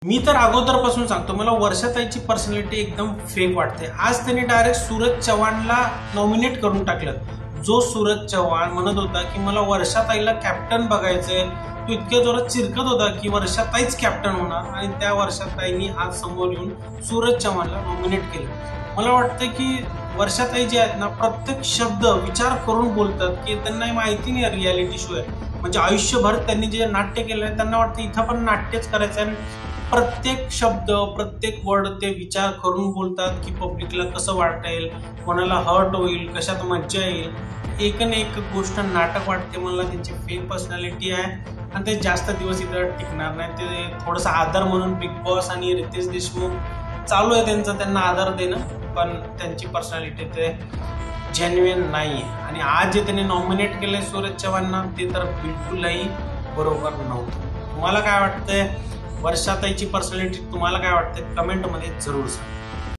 मी तर अगोदरपासून सांगतो, मला वर्षाताईची पर्सनॅलिटी एकदम फेक वाटते। आज त्यांनी डायरेक्ट सूरज चव्हाणला नॉमिनेट करून टाकलं। जो सूरज चव्हाण म्हणत होता की मला वर्षाताईला कॅप्टन बघायचंय, तो इतक्या जोरात चिरकत होता की वर्षाताईच कॅप्टन होणार, आणि त्या वर्षाताईंनी आज समोर येऊन सूरज चव्हाणला नॉमिनेट केलं। मला वाटतं की वर्षाताई जे आहेत ना, प्रत्येक शब्द विचार करून बोलतात, की त्यांना माहिती नाही रियालिटी शो आहे, म्हणजे आयुष्यभर त्यांनी जे नाट्य केलंय त्यांना वाटतं इथं पण नाट्यच करायचं आहे। प्रत्येक शब्द प्रत्येक वर्ड ते विचार करून बोलतात की पब्लिकला कसं वाटेल, कोणाला हर्ट होईल, कशात मज्जा येईल, एक न एक गोष्ट नाटक वाटते। मला त्यांची फेक पर्सनॅलिटी आहे आणि ते जास्त दिवस इथं टिकणार नाही। ते थोडंसं आदर म्हणून बिग बॉस आणि रितेश देशमुख चालू आहे त्यांचं, त्यांना आदर देणं, पण त्यांची पर्सनॅलिटी ते जेन्युइन नाही आहे। आणि आज जे त्यांनी नॉमिनेट केलंय सूरज चव्हाणना, ते तर बिलकुलही बरोबर नव्हतं। तुम्हाला काय वाटतंय? वर्षाताईची पर्सनॅलिटी तुम्हाला काय वाटते? कमेंटमध्ये जरूर सांगा।